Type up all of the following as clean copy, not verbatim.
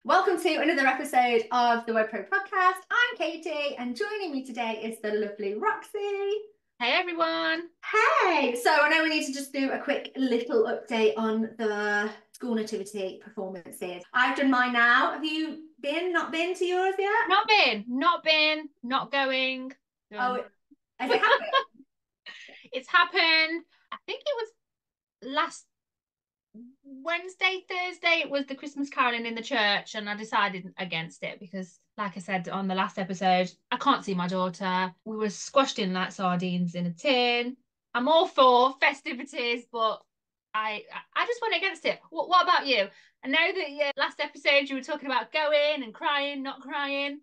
Welcome to another episode of the WedPro Podcast. I'm Katie, and joining me today is the lovely Roxy. Hey everyone. Hey! So I know we need to just do a quick little update on the school nativity performances. I've done mine now. Have you not been to yours yet? Not going. Oh, has it happened? It's happened. I think it was last Wednesday, Thursday. It was the Christmas caroling in the church, and I decided against it because, like I said on the last episode, I can't see my daughter. We were squashed in like sardines in a tin. I'm all for festivities, but I just went against it. What about you? I know that last episode you were talking about going and crying, not crying.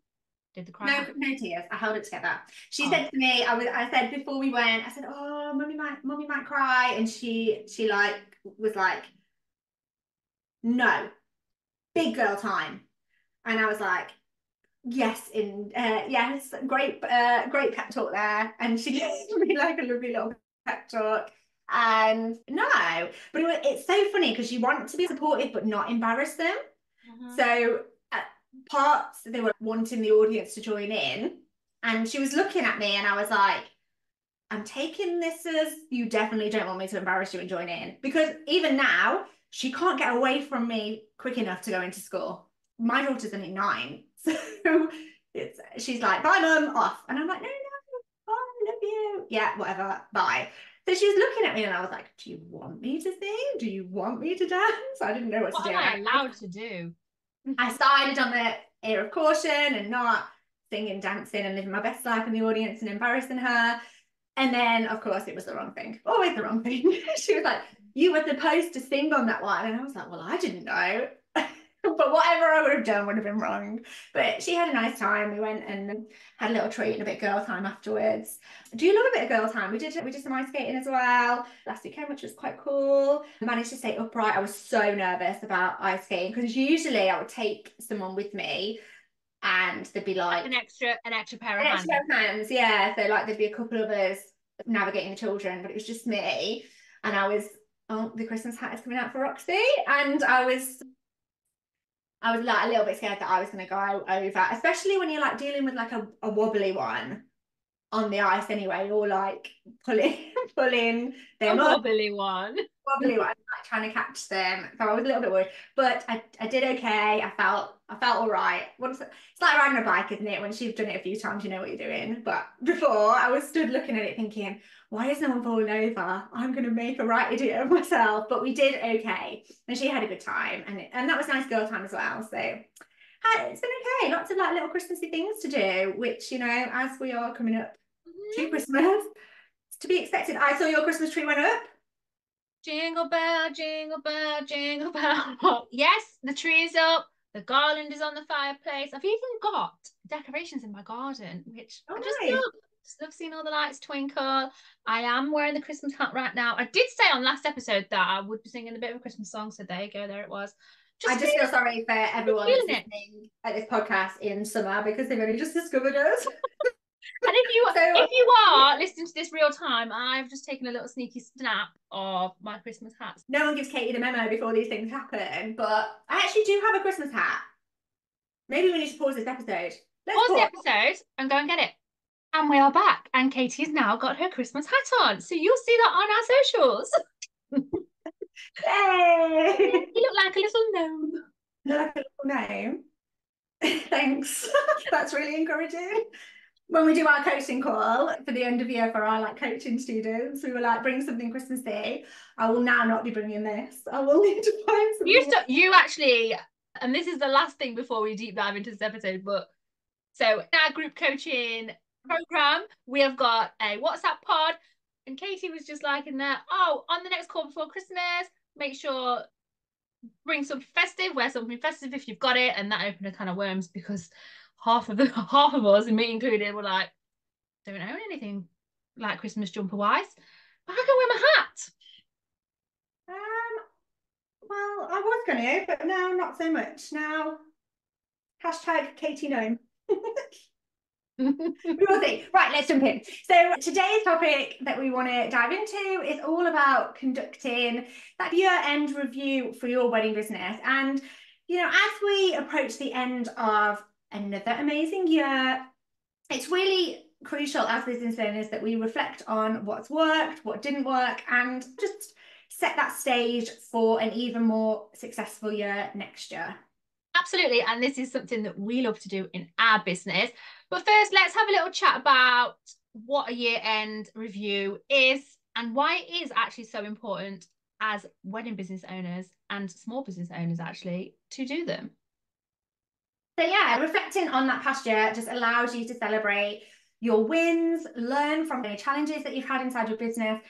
Did the cry? No tears. I held it together. She said to me, I said before we went, I said, "Oh, mummy might cry," and she was like, "No, big girl time," and I was like, "Yes, yes, great pep talk there," and she gave me like a lovely little pep talk. And no, but it's so funny because you want to be supportive but not embarrass them. So at parts they were wanting the audience to join in, and she was looking at me, and I was like, I'm taking this as you definitely don't want me to embarrass you and join in, because even now she can't get away from me quick enough to go into school. My daughter's only 9, so she's like, "Bye, mum, off," and I'm like, "No, bye, I love you, yeah, whatever, bye." So she was looking at me, and I was like, "Do you want me to sing? Do you want me to dance?" I didn't know what to do. What am I allowed to do? I started on the ear of caution and not singing, dancing, and living my best life in the audience and embarrassing her. And then, of course, it was the wrong thing. Always the wrong thing. She was like, "You were supposed to sing on that one." And I was like, "Well, I didn't know." But whatever I would have done would have been wrong. But she had a nice time. We went and had a little treat and a bit of girl time afterwards. Do you love a bit of girl time? We did some ice skating as well last weekend, which was quite cool. I managed to stay upright. I was so nervous about ice skating because usually I would take someone with me and they'd be like an extra pair of hands. Yeah. So like there'd be a couple of us navigating the children, but it was just me. And I was, oh, the Christmas hat is coming out for Roxy. And I was like a little bit scared that I was going to go over, especially when you're like dealing with like a wobbly one on the ice anyway, or like pulling them up. Wobbly one. Wobbly one, like trying to catch them. So I was a little bit worried, but I did okay. I felt all right. It's like riding a bike, isn't it? Once you've done it a few times, you know what you're doing. But before, I was stood looking at it thinking, why is no one falling over? I'm going to make a right idiot of myself. But we did okay. And she had a good time. And that was nice girl time as well. So it's been okay. Lots of like little Christmassy things to do, which, you know, as we are coming up to Christmas, it's to be expected. I saw your Christmas tree went up. Jingle bell, jingle bell, jingle bell. Yes, the tree is up. The garland is on the fireplace. I've even got decorations in my garden, which I just love seeing all the lights twinkle. I am wearing the Christmas hat right now. I did say on last episode that I would be singing a bit of a Christmas song, so there you go, there it was. I just feel sorry for everyone listening at this podcast in summer because they've only just discovered us. And if you are listening to this real time, I've just taken a little sneaky snap of my Christmas hat. No one gives Katie the memo before these things happen, but I actually do have a Christmas hat. Maybe we need to pause this episode. Pause the episode and go and get it. And we are back, and Katie's now got her Christmas hat on, so you'll see that on our socials. Hey! You look like a little gnome. Like a little gnome. Thanks. That's really encouraging. When we do our coaching call for the end of year for our like coaching students, we were like, bring something Christmassy. I will now not be bringing this. I will need to find something. You actually, and this is the last thing before we deep dive into this episode, but so in our group coaching program, we have got a WhatsApp pod, and Katie was just like in there, oh, on the next call before Christmas, make sure bring something festive, wear something festive if you've got it, and that opened a can of worms because half of us, and me included, were like, don't own anything like Christmas jumper wise, but I can wear my hat. Well, I was gonna, but now not so much. Now hashtag Katie Gnome. We will see. Right, let's jump in. So today's topic that we want to dive into is all about conducting that year-end review for your wedding business. And As we approach the end of another amazing year, it's really crucial as business owners that we reflect on what's worked, what didn't work, and just set that stage for an even more successful year next year. Absolutely. And this is something that we love to do in our business. But first, let's have a little chat about what a year-end review is and why it is actually so important as wedding business owners and small business owners actually to do them. So yeah, reflecting on that past year just allows you to celebrate your wins, learn from any challenges that you've had inside your business.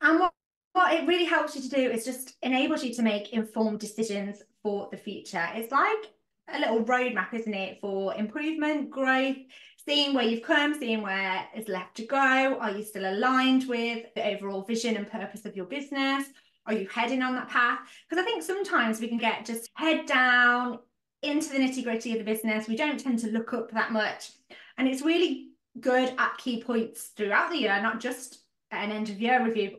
And what it really helps you to do is just enables you to make informed decisions for the future. It's like a little roadmap, isn't it, for improvement, growth, seeing where you've come, seeing where is left to go. Are you still aligned with the overall vision and purpose of your business? Are you heading on that path? Because I think sometimes we can get just head down into the nitty-gritty of the business. We don't tend to look up that much. And it's really good at key points throughout the year, not just at an end of year review,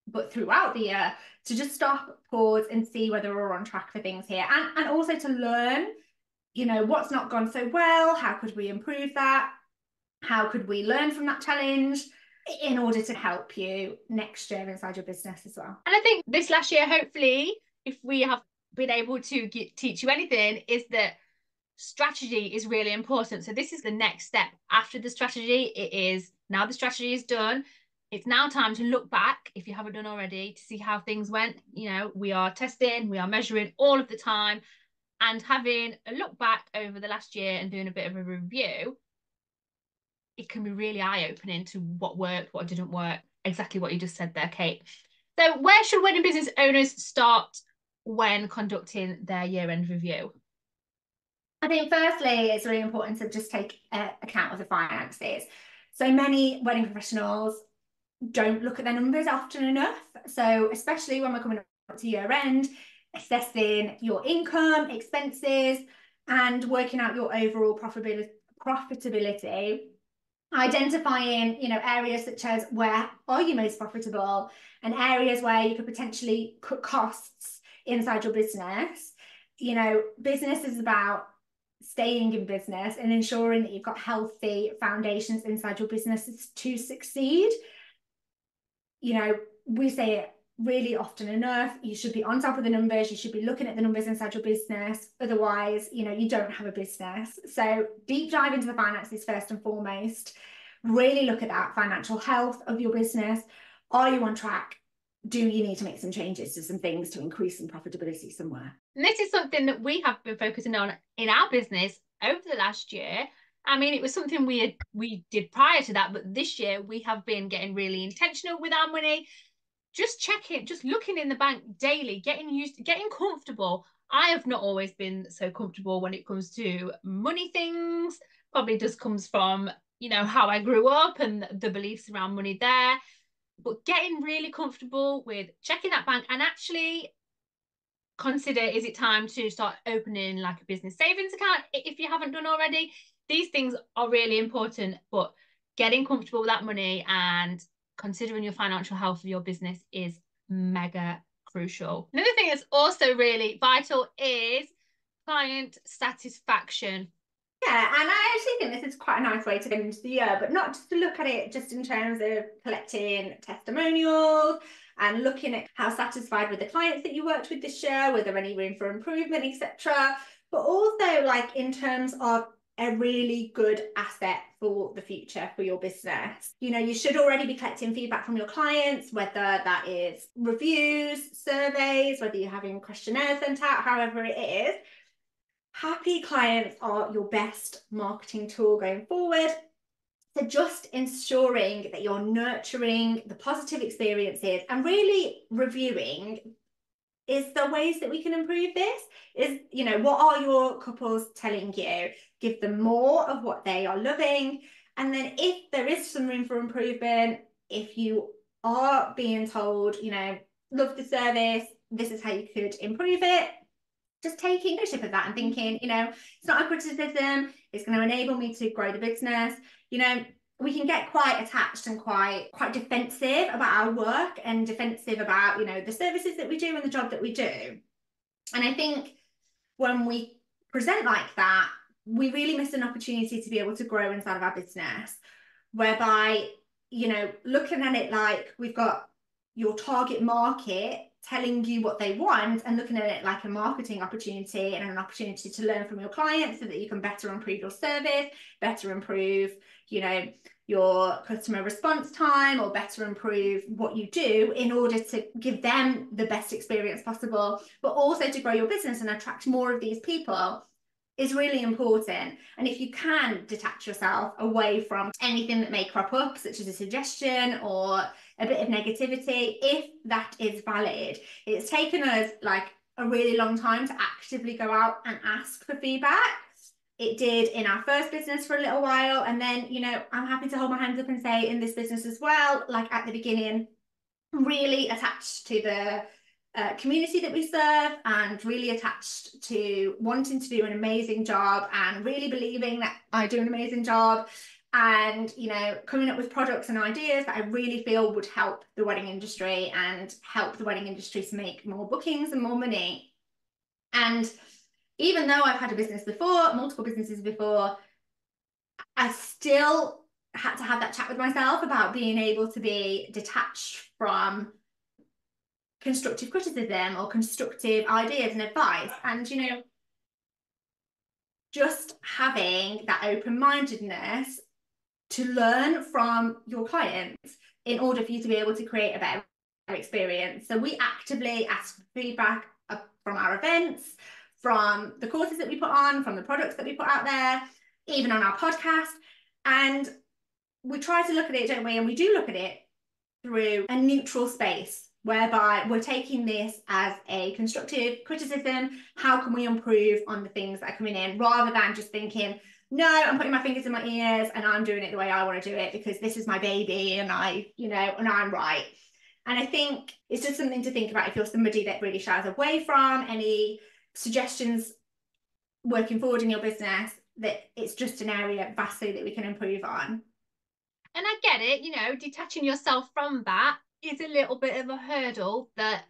but throughout the year, to just stop, pause, and see whether we're on track for things here. And also to learn, what's not gone so well, how could we improve that? How could we learn from that challenge in order to help you next year inside your business as well? And I think this last year, hopefully, if we have been able to teach you anything, is that strategy is really important. So this is the next step after the strategy. It is now the strategy is done. It's now time to look back, if you haven't done already, to see how things went. We are testing, we are measuring all of the time, and having a look back over the last year and doing a bit of a review, it can be really eye-opening to what worked, what didn't work, exactly what you just said there, Kate. So where should wedding business owners start when conducting their year-end review? I think firstly, it's really important to just take account of the finances. So many wedding professionals don't look at their numbers often enough. So especially when we're coming up to year end, assessing your income, expenses, and working out your overall profitability, identifying, areas such as where are you most profitable and areas where you could potentially cut costs inside your business. Business is about staying in business and ensuring that you've got healthy foundations inside your business to succeed. We say it really often enough, you should be on top of the numbers, you should be looking at the numbers inside your business, otherwise you don't have a business. So deep dive into the finances first and foremost, really look at that financial health of your business. Are you on track? Do you need to make some changes to some things to increase some profitability somewhere? And this is something that we have been focusing on in our business over the last year. I mean, it was something we did prior to that, but this year we have been getting really intentional with our money, just checking, just looking in the bank daily, getting comfortable. I have not always been so comfortable when it comes to money things. Probably just comes from, how I grew up and the beliefs around money there. But getting really comfortable with checking that bank and actually consider, is it time to start opening like a business savings account if you haven't done already? These things are really important, but getting comfortable with that money and considering your financial health of your business is mega crucial. Another thing that's also really vital is client satisfaction. Yeah, and I actually think this is quite a nice way to go into the year, but not just to look at it just in terms of collecting testimonials and looking at how satisfied with the clients that you worked with this year, were there any room for improvement, etc. But also like in terms of a really good asset for the future for your business. You should already be collecting feedback from your clients, whether that is reviews, surveys, whether you're having questionnaires sent out, however it is. Happy clients are your best marketing tool going forward. So just ensuring that you're nurturing the positive experiences and really reviewing, is there ways that we can improve this? What are your couples telling you? Give them more of what they are loving. And then if there is some room for improvement, if you are being told, love the service, this is how you could improve it, just taking ownership of that and thinking, it's not a criticism, it's going to enable me to grow the business. We can get quite attached and quite defensive about our work and defensive about, the services that we do and the job that we do. And I think when we present like that, we really miss an opportunity to be able to grow inside of our business, whereby, you know, looking at it like we've got your target market telling you what they want, and looking at it like a marketing opportunity and an opportunity to learn from your clients so that you can better improve your service, better improve, you know, your customer response time, or better improve what you do in order to give them the best experience possible, but also to grow your business and attract more of these people, is really important. And if you can detach yourself away from anything that may crop up, such as a suggestion or a bit of negativity, if that is valid. It's taken us like a really long time to actively go out and ask for feedback. It did in our first business for a little while. And then, you know, I'm happy to hold my hands up and say in this business as well, like at the beginning, really attached to the community that we serve, and really attached to wanting to do an amazing job and really believing that I do an amazing job, and, you know, coming up with products and ideas that I really feel would help the wedding industry and help the wedding industry to make more bookings and more money. And even though I've had a business before, multiple businesses before, I still had to have that chat with myself about being able to be detached from constructive criticism or constructive ideas and advice. And, you know, just having that open-mindedness to learn from your clients in order for you to be able to create a better experience. So we actively ask feedback from our events, from the courses that we put on, from the products that we put out there, even on our podcast. And we try to look at it, don't we? And we do look at it through a neutral space, whereby we're taking this as a constructive criticism. How can we improve on the things that are coming in, rather than just thinking, no, I'm putting my fingers in my ears and I'm doing it the way I want to do it because this is my baby and I, you know, and I'm right. And I think it's just something to think about if you're somebody that really shies away from any suggestions working forward in your business, that it's just an area vastly that we can improve on. And I get it, you know, detaching yourself from that is a little bit of a hurdle that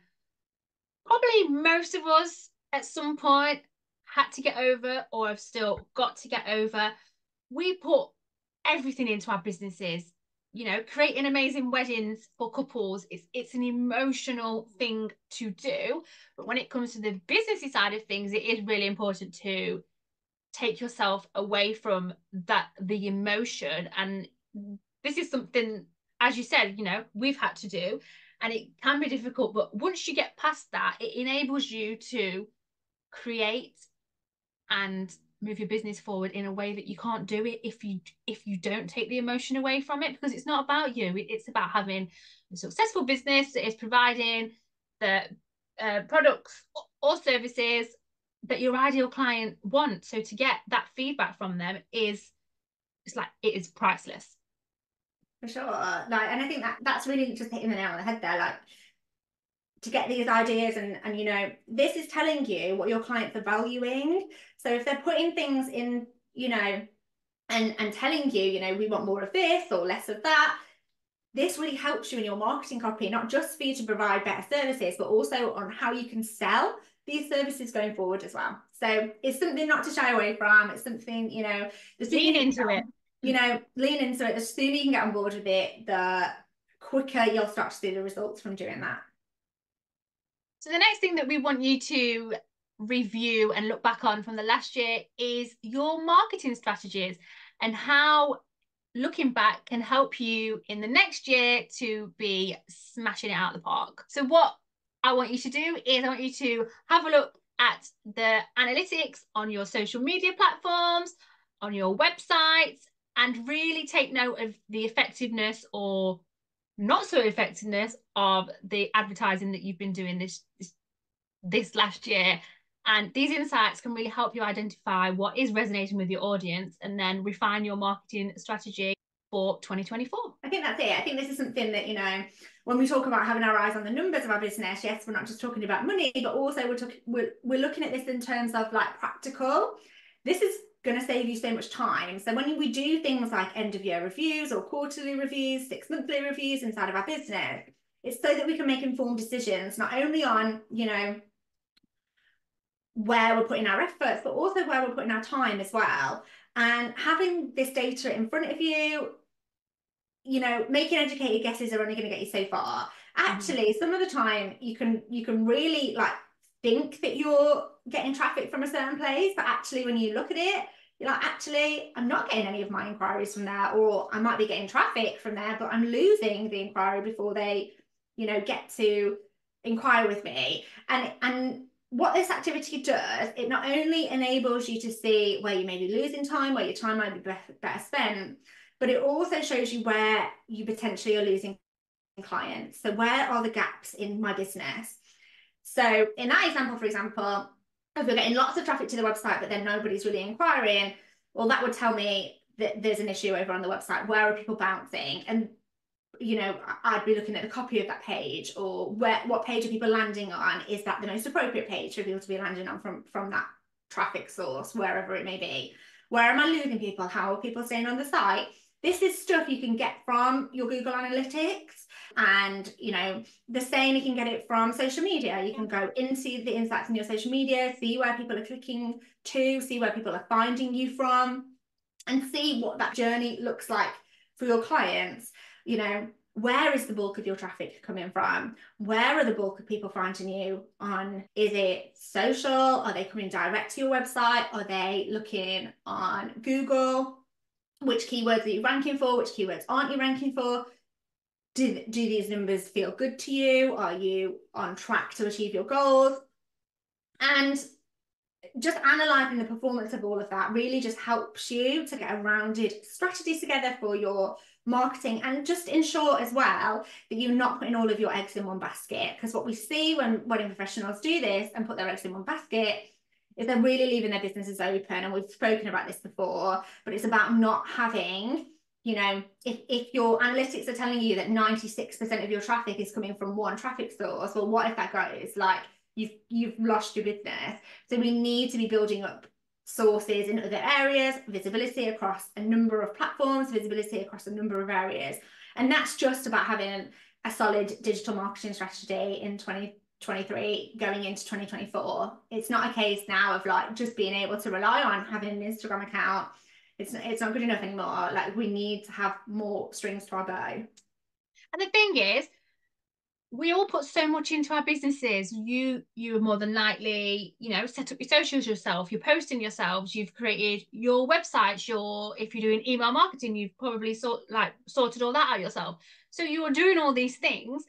probably most of us at some point had to get over, or have still got to get over. We put everything into our businesses. You know, creating amazing weddings for couples, it's an emotional thing to do. But when it comes to the businessy side of things, it is really important to take yourself away from that, the emotion. And this is something, as you said, you know, we've had to do, and it can be difficult, but once you get past that, it enables you to create and move your business forward in a way that you can't do it if you don't take the emotion away from it, because it's not about you. It's about having a successful business that is providing the products or services that your ideal client wants. So to get that feedback from them it is priceless. For sure. Like, and I think that's really just hitting the nail on the head there. Like, to get these ideas, and you know, this is telling you what your clients are valuing. So if they're putting things in, you know, and telling you, you know, we want more of this or less of that, this really helps you in your marketing copy, not just for you to provide better services, but also on how you can sell these services going forward as well. So it's something not to shy away from. It's something, you know, lean into it. You know, lean into it. The sooner you can get on board with it, the quicker you'll start to see the results from doing that. So the next thing that we want you to review and look back on from the last year is your marketing strategies, and how looking back can help you in the next year to be smashing it out of the park. So what I want you to do is I want you to have a look at the analytics on your social media platforms, on your websites, and really take note of the effectiveness or not so effectiveness of the advertising that you've been doing this last year. And these insights can really help you identify what is resonating with your audience, and then refine your marketing strategy for 2024. I think that's it. I think this is something that, you know, when we talk about having our eyes on the numbers of our business, yes, we're not just talking about money, but also we're looking at this in terms of like practical. This is going to save you so much time. So when we do things like end of year reviews or quarterly reviews, 6-monthly reviews inside of our business, it's so that we can make informed decisions, not only on, you know, where we're putting our efforts, but also where we're putting our time as well. And having this data in front of you, you know, making educated guesses are only going to get you so far. Actually, some of the time you can really like think that you're getting traffic from a certain place, but actually when you look at it, you're like, actually, I'm not getting any of my inquiries from there, or I might be getting traffic from there, but I'm losing the inquiry before they, you know, get to inquire with me. And what this activity does, it not only enables you to see where you may be losing time, where your time might be better spent, but it also shows you where you potentially are losing clients. So where are the gaps in my business? So in that example, for example, if we're getting lots of traffic to the website, but then nobody's really inquiring, well, that would tell me that there's an issue over on the website. Where are people bouncing? And you know, I'd be looking at the copy of that page, or what page are people landing on? Is that the most appropriate page for people to be landing on from that traffic source, wherever it may be? Where am I losing people? How are people staying on the site? This is stuff you can get from your Google Analytics. And, you know, the same, you can get it from social media. You can go into the insights in your social media, see where people are clicking to, see where people are finding you from, and see what that journey looks like for your clients. You know, where is the bulk of your traffic coming from? Where are the bulk of people finding you on? Is it social? Are they coming direct to your website? Are they looking on Google? Which keywords are you ranking for? Which keywords aren't you ranking for? Do these numbers feel good to you? Are you on track to achieve your goals? And just analysing the performance of all of that really just helps you to get a rounded strategy together for your marketing, and just ensure as well that you're not putting all of your eggs in one basket. Because what we see when wedding professionals do this and put their eggs in one basket is they're really leaving their businesses open. And we've spoken about this before, but it's about not having, you know, if your analytics are telling you that 96% of your traffic is coming from one traffic source, well, what if that goes? Like, you've lost your business. So we need to be building up sources in other areas, visibility across a number of platforms, visibility across a number of areas. And that's just about having a solid digital marketing strategy in 2023 going into 2024. It's not a case now of like just being able to rely on having an Instagram account. It's not good enough anymore. Like, we need to have more strings to our bow. And the thing is, we all put so much into our businesses. You are more than likely, you know, set up your socials yourself, you're posting yourselves, you've created your websites, if you're doing email marketing, you've probably sorted all that out yourself. So you are doing all these things,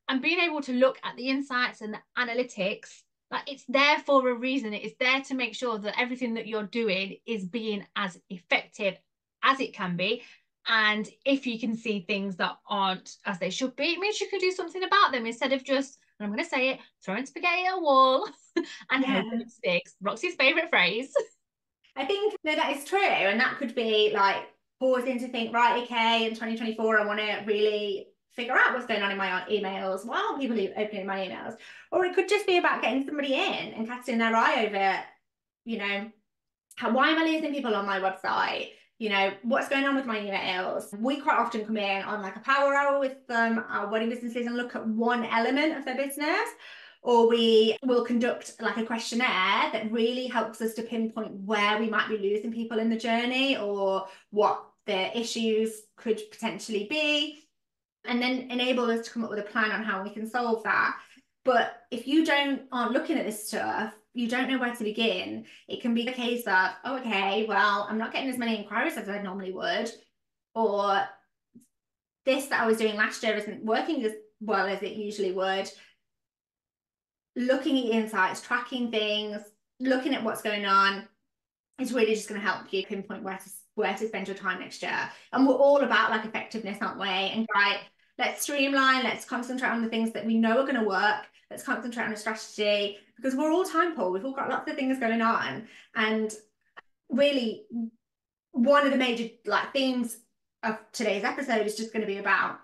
and being able to look at the insights and the analytics, like, it's there for a reason. It is there to make sure that everything that you're doing is being as effective as it can be. And if you can see things that aren't as they should be, it means you can do something about them, instead of just, and I'm going to say it, throwing spaghetti at a wall and hoping it sticks. Roxy's favourite phrase. I think that is true. And that could be like pausing to think, right, okay, in 2024, I want to really figure out what's going on in my emails. Why aren't people opening my emails? Or it could just be about getting somebody in and casting their eye over, you know, why am I losing people on my website? You know, what's going on with my emails? We quite often come in on like a power hour with our wedding businesses, and look at one element of their business. Or we will conduct like a questionnaire that really helps us to pinpoint where we might be losing people in the journey, or what the issues could potentially be, and then enable us to come up with a plan on how we can solve that. But if you aren't looking at this stuff, you don't know where to begin. It can be a case of, oh, okay, well, I'm not getting as many inquiries as I normally would, or this that I was doing last year isn't working as well as it usually would. Looking at insights, tracking things, looking at what's going on is really just going to help you pinpoint where to spend your time next year. And we're all about like effectiveness, aren't we? And right, let's streamline, let's concentrate on the things that we know are going to work. Let's concentrate on a strategy, because we're all time poor. We've all got lots of things going on. And really, one of the major like themes of today's episode is just going to be about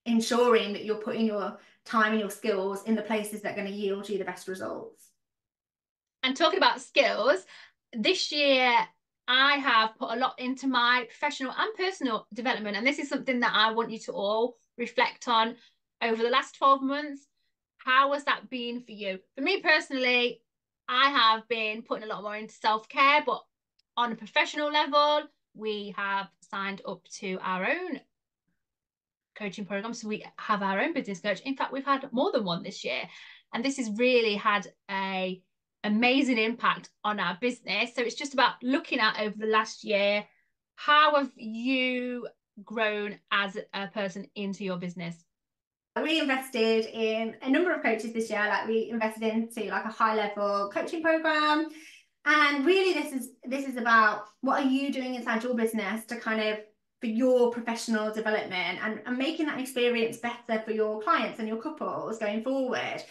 ensuring that you're putting your time and your skills in the places that are going to yield you the best results. And talking about skills, this year I have put a lot into my professional and personal development. And this is something that I want you to all reflect on over the last 12 months. How has that been for you? For me personally, I have been putting a lot more into self-care, but on a professional level, we have signed up to our own coaching program. So we have our own business coach. In fact, we've had more than one this year. And this has really had a amazing impact on our business. So it's just about looking at over the last year, how have you grown as a person into your business? We invested in a number of coaches this year. Like we invested into like a high level coaching program. And really this is about what are you doing inside your business to kind of for your professional development and making that experience better for your clients and your couples going forward.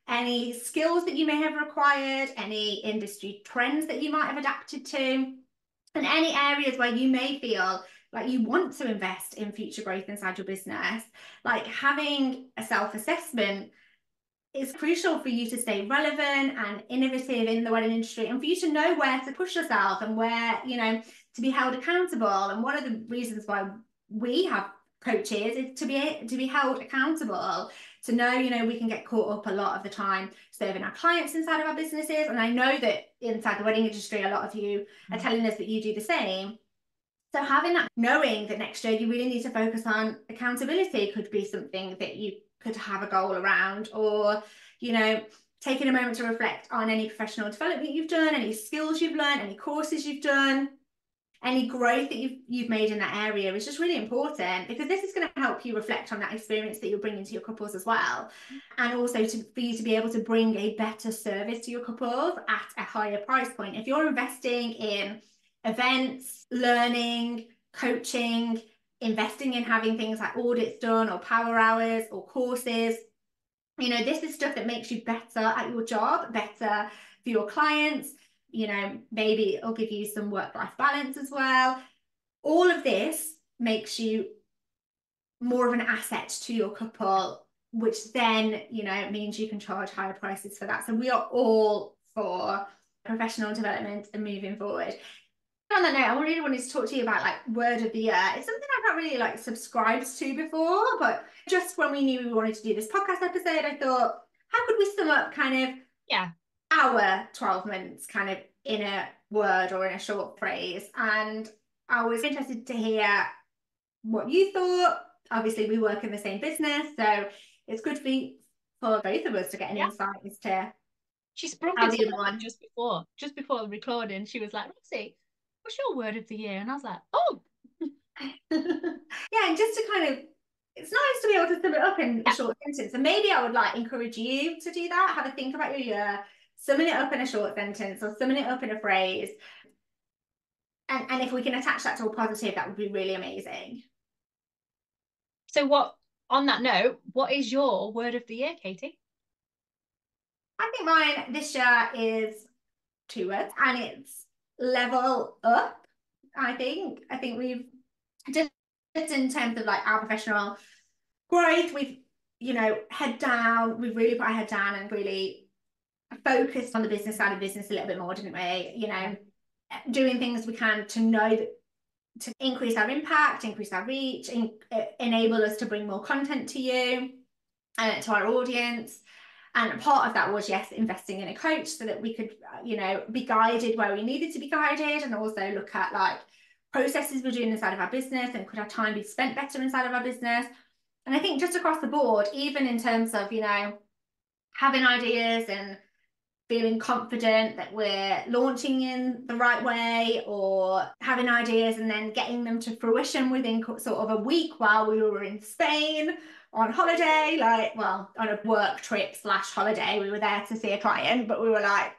Any skills that you may have required, any industry trends that you might have adapted to, and any areas where you may feel like you want to invest in future growth inside your business. Like having a self-assessment is crucial for you to stay relevant and innovative in the wedding industry and for you to know where to push yourself and where, you know, to be held accountable. And one of the reasons why we have coaches is to be held accountable, to know, you know, we can get caught up a lot of the time serving our clients inside of our businesses. And I know that inside the wedding industry, a lot of you are telling us that you do the same. So having that, knowing that next year you really need to focus on accountability could be something that you could have a goal around, or, you know, taking a moment to reflect on any professional development you've done, any skills you've learned, any courses you've done, any growth that you've made in that area is just really important, because this is going to help you reflect on that experience that you're bringing to your couples as well. And also for you to be able to bring a better service to your couples at a higher price point. If you're investing in events, learning, coaching, investing in having things like audits done or power hours or courses, you know, this is stuff that makes you better at your job, better for your clients. You know, maybe it'll give you some work-life balance as well. All of this makes you more of an asset to your couple, which then, you know, means you can charge higher prices for that. So we are all for professional development and moving forward. On that note, I really wanted to talk to you about like word of the year. It's something I've not really like subscribed to before, but just when we knew we wanted to do this podcast episode, I thought, how could we sum up kind of our 12 months kind of in a word or in a short phrase? And I was interested to hear what you thought. Obviously, we work in the same business, so it's good for both of us to get an insight as to she sprung how into the other one. Just before the recording, she was like, Roxy, what's your word of the year? And I was like, oh. Yeah, and just to kind of, it's nice to be able to sum it up in a short sentence. And maybe I would like encourage you to do that. Have a think about your year, summing it up in a short sentence or summing it up in a phrase. And if we can attach that to a positive, that would be really amazing. So on that note, what is your word of the year, Katie? I think mine this year is 2 words, and it's level up. I think we've just in terms of like our professional growth, we've, you know, we've really put our head down and really focused on the business side of business a little bit more, didn't we? You know, doing things we can to know that to increase our impact, increase our reach, enable us to bring more content to you and to our audience. And part of that was, yes, investing in a coach so that we could, you know, be guided where we needed to be guided, and also look at like processes we're doing inside of our business and could our time be spent better inside of our business. And I think just across the board, even in terms of, you know, having ideas and feeling confident that we're launching in the right way, or having ideas and then getting them to fruition within sort of a week while we were in Spain on holiday, like, well, on a work trip / holiday. We were there to see a client, but we were like,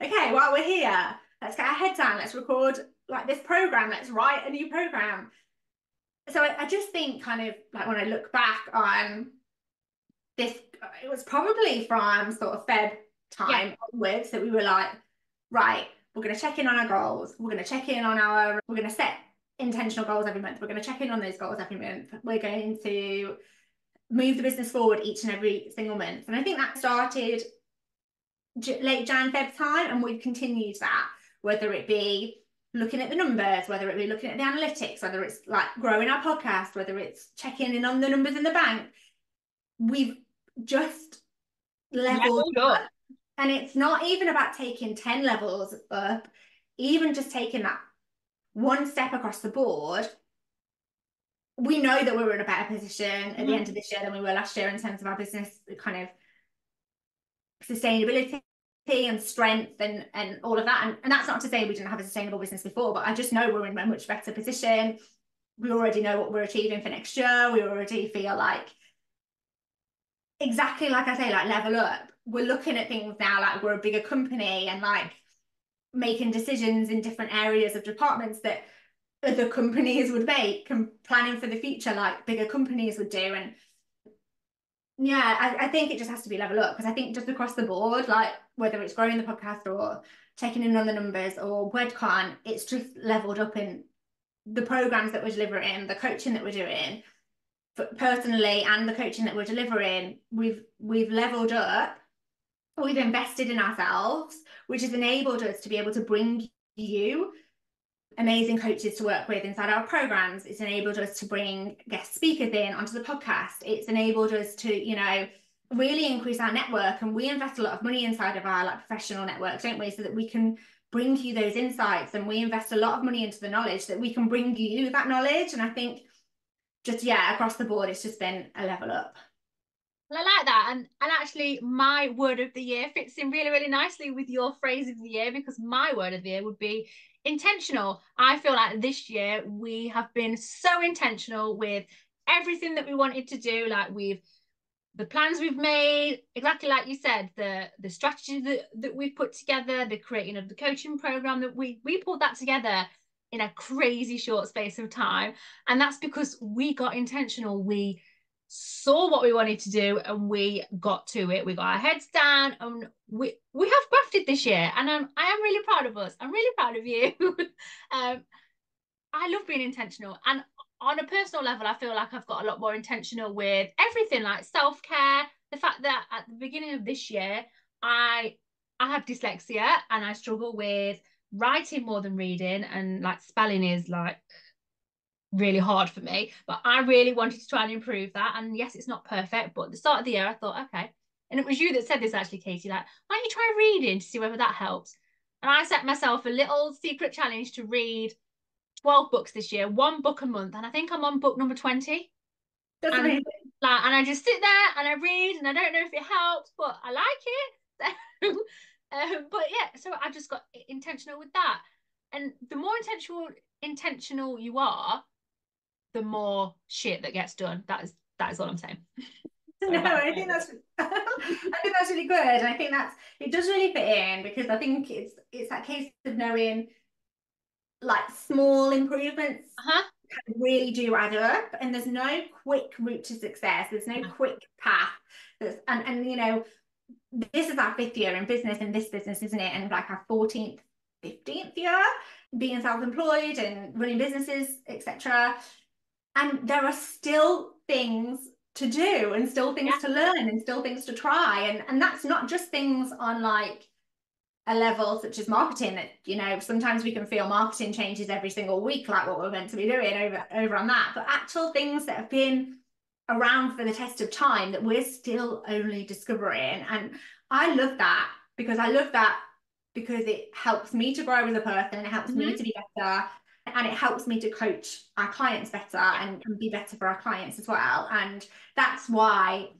okay, while we're here, let's get our head down, let's record like this program, let's write a new program. So I just think kind of like when I look back on this, it was probably from sort of Feb time onwards that we were like, right, we're going to check in on our goals. We're going to check in on we're going to set intentional goals every month. We're going to check in on those goals every month. We're going to move the business forward each and every single month. And I think that started late Jan, Feb time, and we've continued that, whether it be looking at the numbers, whether it be looking at the analytics, whether it's like growing our podcast, whether it's checking in on the numbers in the bank. We've just leveled up And it's not even about taking 10 levels up, even just taking that one step across the board. We know that we're in a better position at the end of this year than we were last year in terms of our business kind of sustainability and strength and all of that. And that's not to say we didn't have a sustainable business before, but I just know we're in a much better position. We already know what we're achieving for next year. We already feel like, exactly like I say, like level up. We're looking at things now like we're a bigger company and like making decisions in different areas of departments that other companies would make, and planning for the future like bigger companies would do. And yeah, I think it just has to be level up, because I think just across the board, like whether it's growing the podcast or checking in on the numbers or WedCon, it's just leveled up in the programs that we're delivering, the coaching that we're doing personally, and the coaching that we're delivering. We've leveled up. We've invested in ourselves, which has enabled us to be able to bring you amazing coaches to work with inside our programs. It's enabled us to bring guest speakers in onto the podcast. It's enabled us to, you know, really increase our network. And we invest a lot of money inside of our like professional network, don't we? So that we can bring you those insights, and we invest a lot of money into the knowledge that we can bring you that knowledge. And I think just, yeah, across the board, it's just been a level up. Well, I like that. And actually, my word of the year fits in really, really nicely with your phrase of the year, because my word of the year would be intentional. I feel like this year we have been so intentional with everything that we wanted to do. Like the plans we've made, exactly like you said, the strategy that we've put together, the creating of the coaching program, that we pulled that together in a crazy short space of time. And that's because we got intentional. We saw what we wanted to do and we got to it. We got our heads down, and we have grafted this year, and I am really proud of us. I'm really proud of you. I love being intentional, and on a personal level, I feel like I've got a lot more intentional with everything, like self-care. The fact that at the beginning of this year, I have dyslexia and I struggle with writing more than reading, and like spelling is like really hard for me, but I really wanted to try and improve that. And yes, it's not perfect, but at the start of the year I thought, okay, and it was you that said this actually, Katie, like, why don't you try reading to see whether that helps? And I set myself a little secret challenge to read 12 books this year, one book a month, and I think I'm on book number 20. That's and amazing. like, and I just sit there and I read, and I don't know if it helps, but I like it. But yeah, so I just got intentional with that. And the more intentional you are, the more shit that gets done. That is all I'm saying. No, I think that's really good. And I think it does really fit in, because I think it's that case of knowing like small improvements can really do add up, and there's no quick route to success. There's no quick path. And you know, this is our 5th year in business, in this business, isn't it? And like our 14th, 15th year being self-employed and running businesses, etc. And there are still things to do, and still things to learn, and still things to try. And that's not just things on like a level such as marketing, that, you know, sometimes we can feel marketing changes every single week, like what we're meant to be doing over on that, but actual things that have been around for the test of time that we're still only discovering. And I love that, because it helps me to grow as a person, it helps me to be better, and it helps me to coach our clients better and be better for our clients as well. And that's why,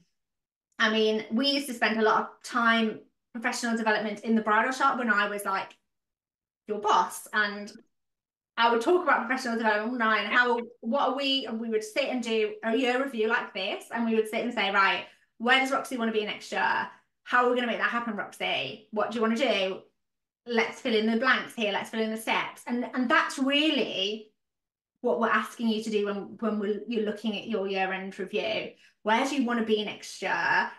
I mean, we used to spend a lot of time professional development in the bridal shop when I was like your boss, and I would talk about professional development all night and we would sit and do a year review like this, and we would sit and say, right, where does Roxy want to be next year? How are we going to make that happen, Roxy? What do you want to do? Let's fill in the blanks here. Let's fill in the steps. And that's really what we're asking you to do when you're looking at your year-end review. Where do you want to be next year?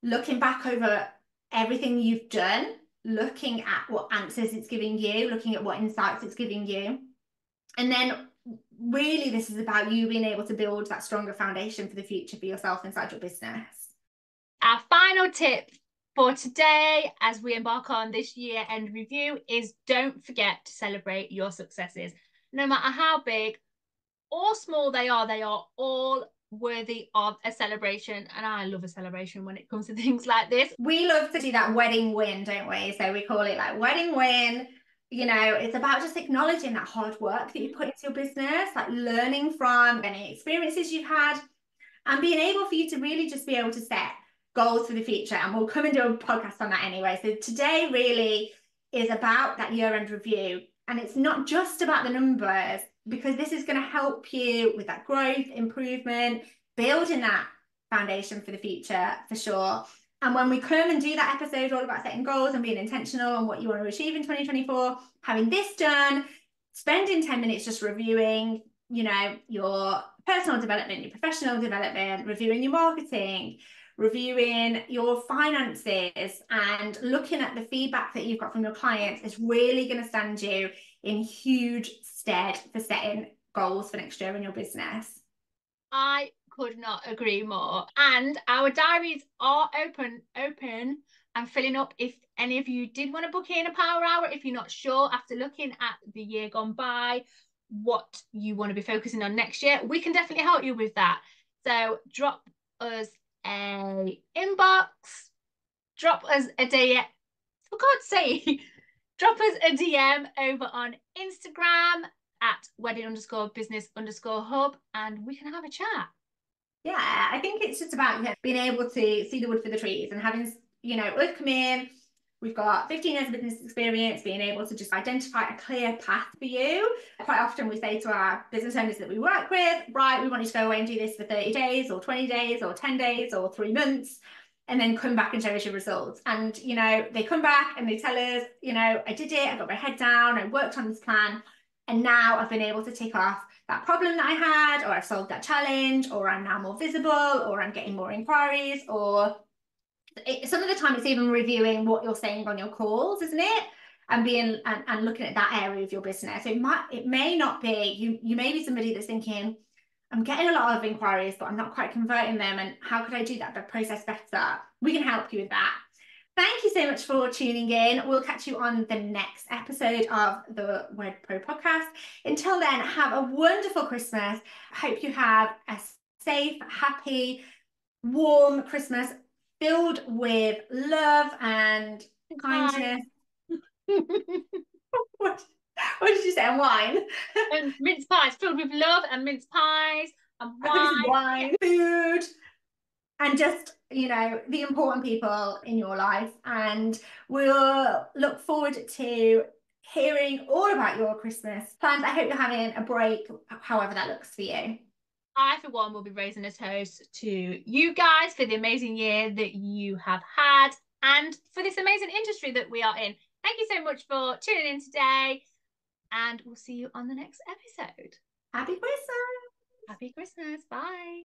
Looking back over everything you've done, looking at what answers it's giving you, looking at what insights it's giving you. And then really this is about you being able to build that stronger foundation for the future for yourself inside your business. Our final tip for today, as we embark on this year-end review, is don't forget to celebrate your successes. No matter how big or small they are all worthy of a celebration, and I love a celebration when it comes to things like this. We love to do that wedding win, don't we? So we call it like wedding win. You know, it's about just acknowledging that hard work that you put into your business, like learning from any experiences you've had, and being able for you to really just be able to set goals for the future. And we'll come and do a podcast on that anyway. So today really is about that year-end review. And it's not just about the numbers, because this is going to help you with that growth, improvement, building that foundation for the future for sure. And when we come and do that episode all about setting goals and being intentional on what you want to achieve in 2024, having this done, spending 10 minutes just reviewing, you know, your personal development, your professional development, reviewing your marketing, reviewing your finances, and looking at the feedback that you've got from your clients is really going to stand you in huge stead for setting goals for next year in your business. I could not agree more. And our diaries are open and filling up. If any of you did want to book in a power hour, if you're not sure after looking at the year gone by what you want to be focusing on next year, we can definitely help you with that. So drop us a inbox, drop us a DM, for God's sake, drop us a DM over on Instagram at wedding_business_hub, and we can have a chat. Yeah, I think it's just about, you know, being able to see the wood for the trees and having, you know, us come in. We've got 15 years of business experience, being able to just identify a clear path for you. Quite often we say to our business owners that we work with, right, we want you to go away and do this for 30 days or 20 days or 10 days or 3 months, and then come back and show us your results. And, you know, they come back and they tell us, you know, I did it, I got my head down, I worked on this plan, and now I've been able to tick off that problem that I had, or I've solved that challenge, or I'm now more visible, or I'm getting more inquiries, or some of the time it's even reviewing what you're saying on your calls, isn't it? And being and looking at that area of your business. So it may not be, you may be somebody that's thinking, I'm getting a lot of inquiries, but I'm not quite converting them. And how could I do that process better? We can help you with that. Thank you so much for tuning in. We'll catch you on the next episode of the WedPro Podcast. Until then, have a wonderful Christmas. I hope you have a safe, happy, warm Christmas filled with love and kindness. What did you say? And wine? And mince pies, filled with love and mince pies and wine, food, and just, you know, the important people in your life. And we'll look forward to hearing all about your Christmas plans. I hope you're having a break, however that looks for you. I, for one, will be raising a toast to you guys for the amazing year that you have had and for this amazing industry that we are in. Thank you so much for tuning in today, and we'll see you on the next episode. Happy Christmas! Happy Christmas. Bye.